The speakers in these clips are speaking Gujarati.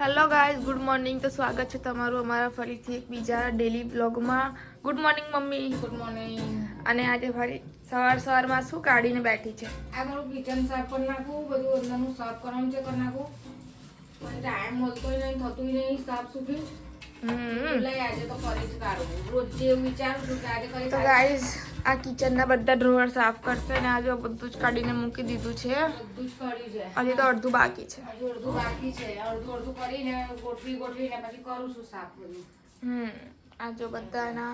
Hello guys, good morning. તો સ્વાગત છે તમારું અમારા ફરીથી એક બીજા ડેલી બ્લોગમાં. Good morning mummy. Good morning. અને આજે ફરી સવારમાં શું કાઢીને બેઠી છે? આ મારું કિચન સાફ કરી નાખું, બધું અંદરનું સાફ કરવાનું છે, કરી નાખું. મને ટાઈમ મળતો નહીં, થતું નહીં સાફ સુથરી. એટલે આજે તો કરી જ કાઢું. રોજ જેવું વિચારું છું કે આજે કરી. તો ગાઈઝ આ કિચનના બધા ડ્રોવર સાફ કરશે અને આજે બધું જ કાઢીને મૂકી દીધું છે. બધું જ કાઢ્યું છે. હજી તો અડધું બાકી છે. હજુ અડધું બાકી છે. અડધું કરીને ગોઠવીને પછી કરું છું સાફ બધું. આ જો બધાના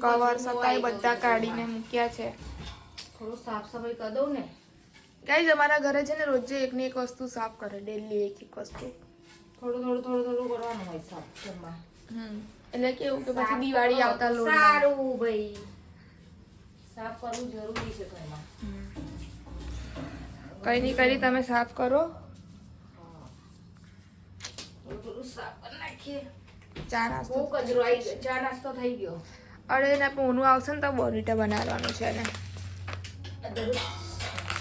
કવર સતાઈ બધા કાઢીને મૂક્યા છે. થોડું સાફ સફાઈ કરી દઉં ને. ગાઈઝ અમારા ઘરે છે ને રોજે એકની એક વસ્તુ સાફ કરે, ડેલી એક વસ્તુ. થોડું કરવાનું હોય સાફ ઘરમાં. એટલે કેવું કે પછી દિવાળી આવતા લોટ સારું ભાઈ, સાફ કરવું જરૂરી છે ઘરમાં. કઈ નહીં કરી તમે સાફ કરો. થોડું સાફ કરી નાખીએ. ચા નાસ્તો બહુ કચરો આવી ગયો. ચા નાસ્તો થઈ ગયો. અરે ને પોનું આવશે ને તો બોરીટા બનાવવાનું છે ને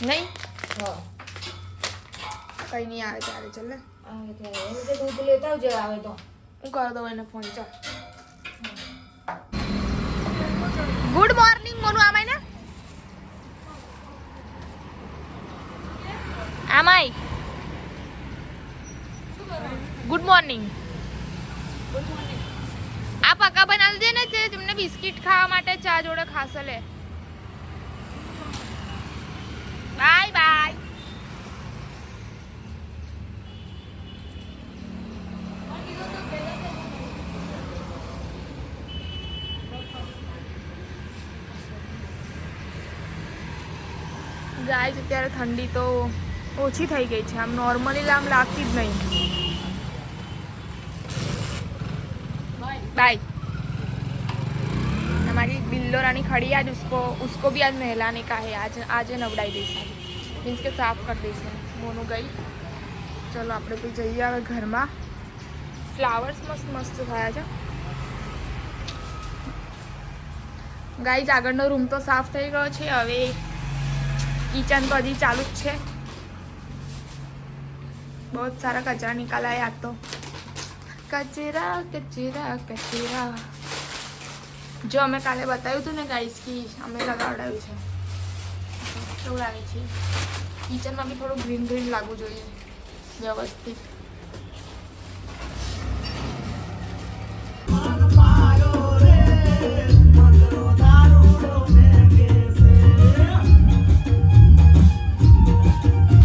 નહીં. હા, કઈ નહીં આવે ત્યારે ચાલ ને આવે ત્યારે દૂધ લેતા આવજે આવે તો. હું કરી દઉં એને ફોન. ચાલ ગુડ મોર્નિંગ મોનું. આમાય ને આમાય ગુડ મોર્નિંગ. આ પક્કા બનાવી દે ને જે તમને બિસ્કિટ ખાવા માટે ચા જોડે ખાશે લે. Bye bye. ગાય અત્યારે ઠંડી તો ઓછી થઈ ગઈ છે. આમ નોર્મલી આમ લાગતી જ નહીં. बाय. हमारी बिल्लो रानी खड़ी आज उसको भी आज नहलाने का है. आज नवड़ाई दईश, मीन्स के साफ कर दईश. मोनू गई. चलो આપણે તો જઈએ હવે ઘરમાં. ફ્લાવર્સ મસ્ત થયા છે ગાઈઝ. આગળનો રૂમ તો સાફ થઈ ગયો છે. હવે કિચન તો હજી ચાલુ જ છે. બહુ સારા કચરા નિકાલા है आज तो. કચરા કચરા કચરા. જો અમે કાલે બતાવ્યું હતું ને ગાઈસ કે અમે લગાવડાવ્યું છે. કેવું લાગે છે? કિચનમાં બી થોડું ગ્રીન લાગવું જોઈએ વ્યવસ્થિત.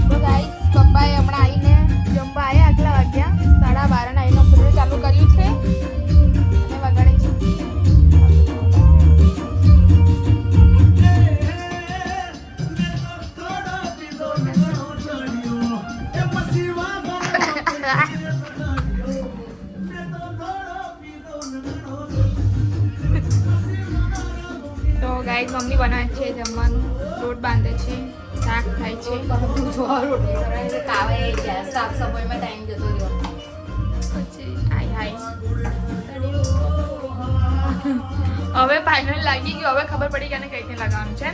તો ગાઈસ પપ્પાએ હમણાં આવીને જમવા આવ્યા. આગલા વાગ્યા 12:30 આવીને ઓપરેટર ચાલુ કર્યું છે અને વગાડે છે. તો ગાઈસ મમ્મી બનાવે છે જમવાનું. લોટ બાંધે છે, શાક થાય છે. સાફ સફાઈમાં ટાઈમ જતો રહ્યો. પછી હવે ફાઇનલ લાગી ગયું. હવે ખબર પડી કે આને કઈ રીતે લગાવવાનું છે.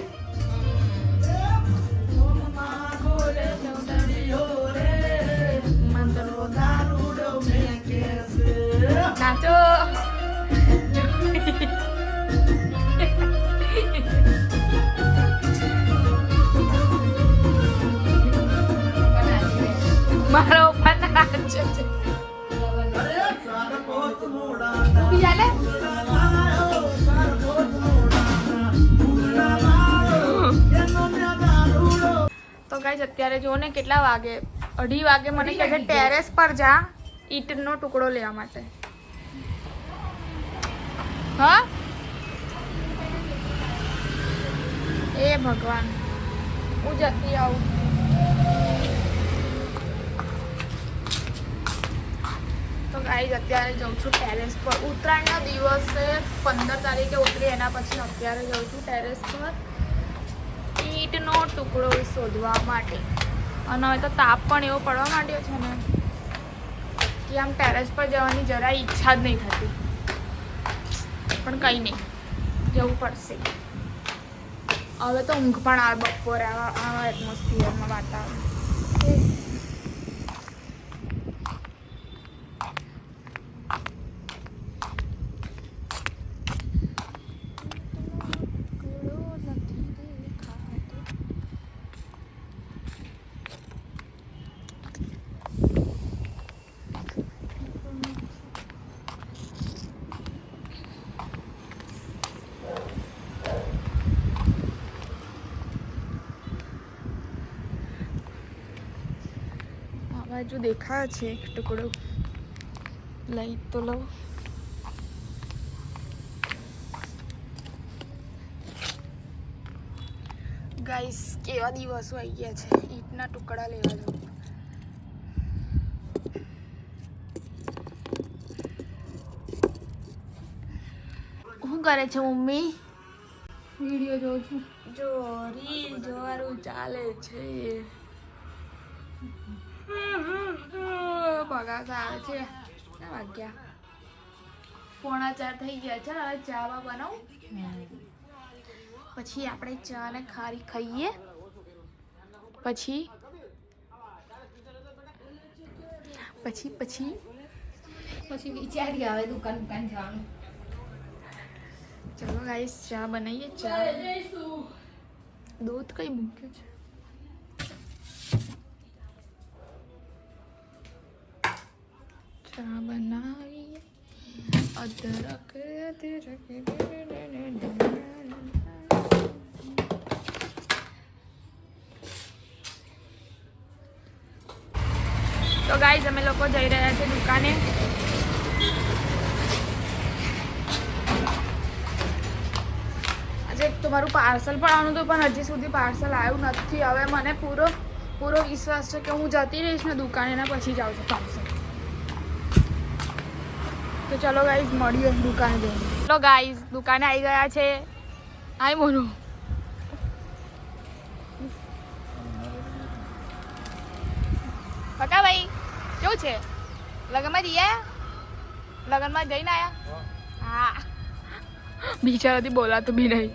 નાચો. મારો ઉપર નાચે છે. બીજા લે. તો ગાઈસ અત્યારે જો ને કેટલા વાગે, 2:30 વાગે. મને કહે છે ટેરેસ પર જા ઈંટનો ટુકડો લેવા માટે. હા એ ભગવાન, હું જતી આવું. તો ગાઈસ અત્યારે જાઉં છું ટેરેસ પર. ઉત્તરાયણના દિવસે 15 તારીખે ઉતરી, એના પછી અત્યારે જાઉં છું ટેરેસ પર ઈંટનો ટુકડો શોધવા માટે. અને હવે તો તાપ પણ એવો પડવા માંડ્યો છે ને કે આમ ટેરેસ પર જવાની જરાય ઈચ્છા જ નહીં થતી. પણ કંઈ નહીં, જવું પડશે. હવે તો ઊંઘ પણ આવે બપોરે આવા એટમોસ્ફિયરમાં, વાતાવરણ. બાજુ દેખાય છે એક ટુકડો, લઈ તો લઉં. ગાઈસ કેવા દિવસો આવી ગયા છે, ઈંટના ટુકડા લેવા જાઉં. શું કરે છે મમ્મી? વિડીયો જોઉં છું. જો રીલ જોવાનું ચાલે છે. પગાર આવે છે. કેટલા વાગ્યા? 3:45 થઈ ગયા છે. હવે ચા બનાવું, પછી આપણે ચા ને ખારી ખાઈએ, પછી વિચારી આવે દુકાન જવાનું. ચલો ગાઈસ ચા બનાવીએ. ચા દૂધ કઈ મૂક્યું છે? ચા બનાવીએ. અદરક તો ગાઈસ અમે લોકો જઈ રહ્યા છે દુકાને. આજે તમારું પાર્સલ પણ આવવાનું હતું, પણ હજી સુધી પાર્સલ આવ્યું નથી. હવે મને પૂરો વિશ્વાસ છે કે હું જતી રહીશ ને દુકાને, એના પછી જ આવશે પાર્સલ. તો ચલો ગાઈસ મળીએ દુકાને જઈને. ચલો ગાઈસ દુકાને આવી ગયા છે. હાય મોનુ. પકા ભાઈ કેવું છે? લગ્નમાં જઈ આયા? લગ્નમાં જઈને આયા? હા. બિચારાથી બોલાતું બી નહીં.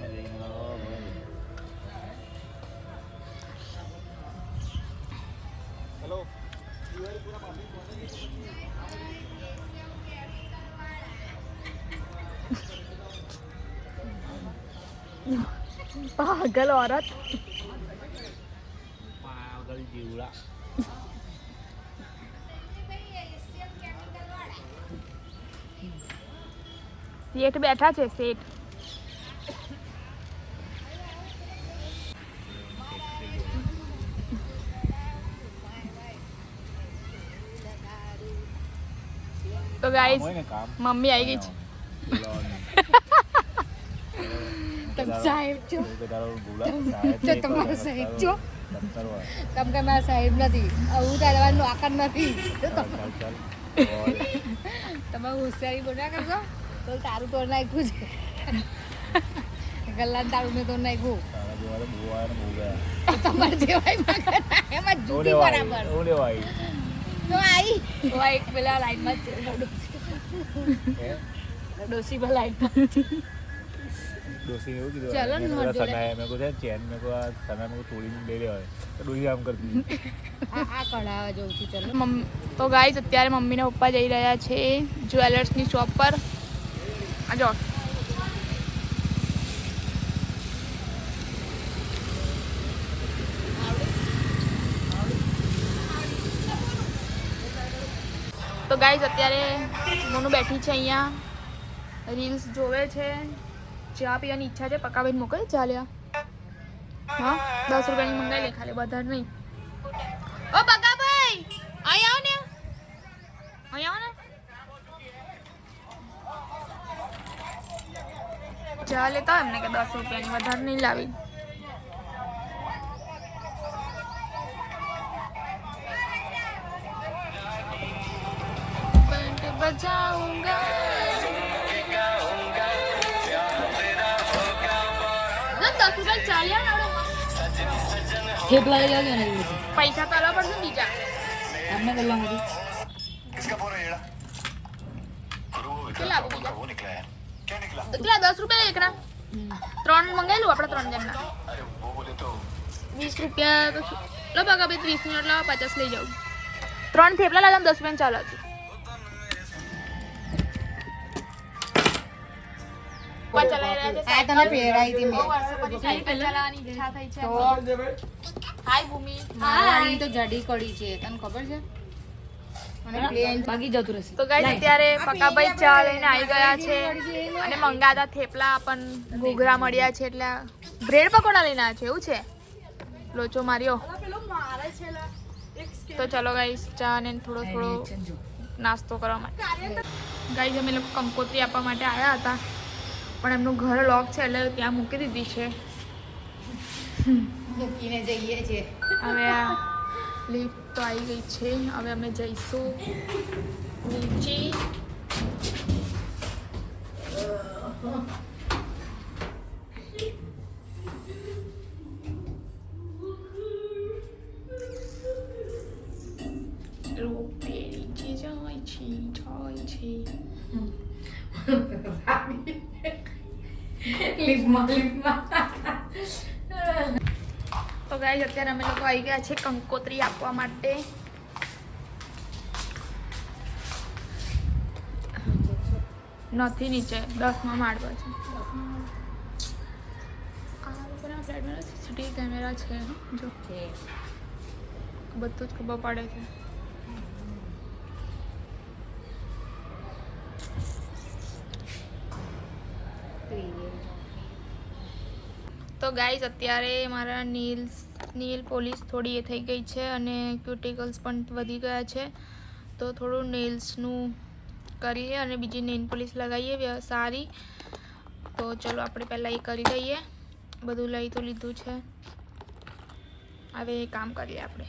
પાગલ औरत. પાગલ જીવડા. શેઠ બેઠા છે. શેઠ તો ગાઈસ મમ્મી આવી ગઈ છે. તમે સાહેબ છો? તો તમારો સાહેબ છો? તમે કે મારા સાહેબ નથી, આવું તારવાનું આકાર નથી. તમે હોશિયારી બોલ્યા કરશો તો તારું તોડ નાખ્યું છે. ગલ્લાને તારું મેં તોડ નાખ્યું. તમારે જેવાય એમાં જુદી બરાબર તો આવી એક પેલા લાઈનમાં જ છે. ડોસી પર લાઈનમાં ડોસી એવું કીધું ચલો ને મેં મત જોડે. સનાએ મેં કહું છે ચેન મેં કહું આ સના મેં તોડીને લઈ લેવાય તો ડોસી આમ કરતી આ કઢાવા જઉં છું. ચલો તો ગાઈસ અત્યારે મમ્મી ને પપ્પા જઈ રહ્યા છે જ્વેલર્સની શોપ પર. આ જો તો ગાઈસ અત્યારે મોનું બેઠી છે અહીંયા, રીલ્સ જોવે છે. ચા પીવાની ઈચ્છા છે. પકાવીને મોકલે ચા લેવા. હા 10 રૂપિયાની મંગાવી લે ખાલી, બધા નહીં. ઓ પકાભાઈ અહીં આવો ને, અહીં આવો ને. ચા લેતા એમને કે 10 રૂપિયાની, વધારે નહીં લાવી. બજાઉંગા થેપલા લઈ આવજો ને. પૈસા તો અલગ પડશે ને બીજા. તમને ગલ્લા માંથી કેટલા આપું બીજા? કેટલા 10 રૂપિયા એકના? 3 મંગાવી લઉં આપણે 3 જણના. 20 રૂપિયા તો લો બગા બે 30 મિનિટ લો 50 લઈ જાઉં. 3 થેપલા લાવ 10 રૂપિયા ચાલો. આ તને પહેરાઈ હતી મેં. હાય ભૂમિ. મારી તો જાડી કડી છે, તને ખબર છે? અને પ્લેન બાકી જતું રહેશે. તો ગાઈસ અત્યારે પકાભાઈ ચા લઈને આવી ગયા છે અને મંગાતા થેપલા પણ ઘૂઘરા મળ્યા છે, એટલે બ્રેડ પકોડા લઈને આવ્યા છે. એવું છે લોચો માર્યો. તો ચલો ગાઈસ ચા ને થોડો નાસ્તો કરવા માટે ગાઈસ અમે લોકો કંકોત્રી આપવા માટે આવ્યા હતા પણ એમનું ઘર લોક છે એટલે ત્યાં મૂકી દીધી છે મૂકીને જઈએ છીએ. હવે આ લિફ્ટ તો આવી ગઈ છે હવે અમે જઈશું નીચે રૂપે નીચે જાય છે લિફ્ટમાં તો ગાઈસ અત્યારે અમે લોકો આવી ગયા છે કંકોત્રી આપવા માટે નથી નીચે 10મા માળ પર છે આ લોકોના ફ્લેટમાં સીસીટીવી કેમેરા છે જો બધું જ ખબર પડે છે તો ગાઈઝ અત્યારે મારા નેલ પોલિશ થોડી એ થઈ ગઈ છે અને ક્યુટિકલ્સ પણ વધી ગયા છે તો થોડું નેલ્સનું કરીએ અને બીજી નેલ પોલિશ લગાવીએ સારી તો ચલો આપણે પહેલાં એ કરી દઈએ બધું લઈ તો લીધું છે હવે એ કામ કરીએ આપણે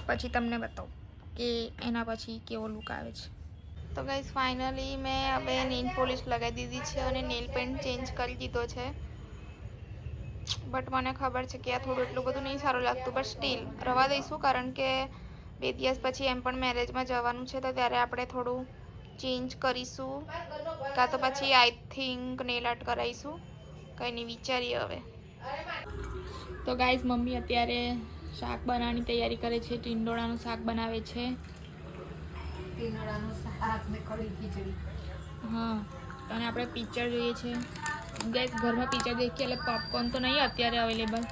પછી તમને બતાવું કે એના પછી કેવો લુક આવે છે તો ગાઈઝ ફાઇનલી મેં હવે નેલ પોલિશ લગાવી દીધી છે અને નેલ પેન્ટ ચેન્જ કરી દીધો છે બટ મને ખબર છે કે આ થોડું એટલું બધું નહીં સારું લાગતું બટ સ્ટીલ રવા દઈશું કારણ કે 2 દિવસ પછી એમ પણ મેરેજમાં જવાનું છે તો ત્યારે આપણે થોડું ચેન્જ કરીશું કાં તો પછી આઈ થિંક નેલ આર્ટ કરાવીશું કંઈ નહીં વિચારીએ હવે તો ગાઈઝ મમ્મી અત્યારે શાક બનાવવાની તૈયારી કરે છે ટીંડોળાનું શાક બનાવે છે ટીંડોળાનું શાક ને કઢી ખીચડી. હા અને આપણે પિક્ચર જોઈએ છે ગેસ ઘરમાં પિક્ચર દેખીએ એટલે પોપકોર્ન તો નહીં અત્યારે અવેલેબલ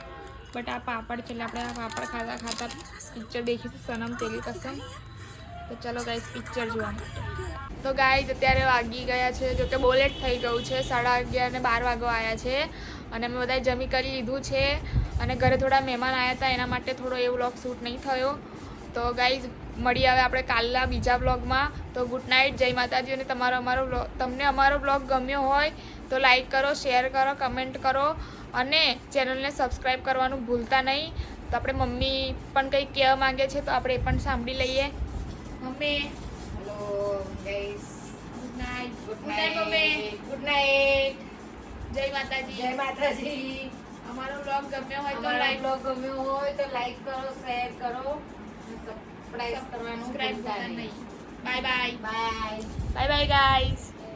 બટ આ પાપડ છે એટલે આપણે આ પાપડ ખાતા ખાતા પિક્ચર દેખીશું સનમ તેરી કસમ તો ચલો ગાઈસ પિક્ચર જોવા માટે તો ગાઈસ અત્યારે વાગી ગયા છે જો કે બહુ લેટ થઈ ગયું છે 11:30 ને 12 વાગવા આવ્યા છે અને અમે બધાએ જમી કરી લીધું છે અને ઘરે થોડા મહેમાન આવ્યા હતા એના માટે થોડો એ વ્લોગ શૂટ નહીં થયો તો ગાઈઝ મળીએ હવે આપણે કાલના બીજા વ્લોગમાં તો ગુડ નાઇટ જય માતાજી અને તમને અમારો વ્લોગ ગમ્યો હોય તો લાઈક કરો શેર કરો કમેન્ટ કરો અને ચેનલને સબસ્ક્રાઈબ કરવાનું ભૂલતા નહીં તો આપણે મમ્મી પણ કંઈક કહેવા માંગે છે તો આપણે એ પણ સાંભળી લઈએ mummy hello guys, good night good night mummy night. Good night. જય માતાજી જય માતાજી. અમારો વ્લોગ ગમ્યો હોય તો અમારો લાઈક બ્લોગ ગમ્યો હોય તો લાઈક કરો શેર કરો સબસ્ક્રાઇબ કરવાનું સબસ્ક્રાઈબ ભૂલતા કરતા નહીં. નહીં bye bye bye. Bye bye guys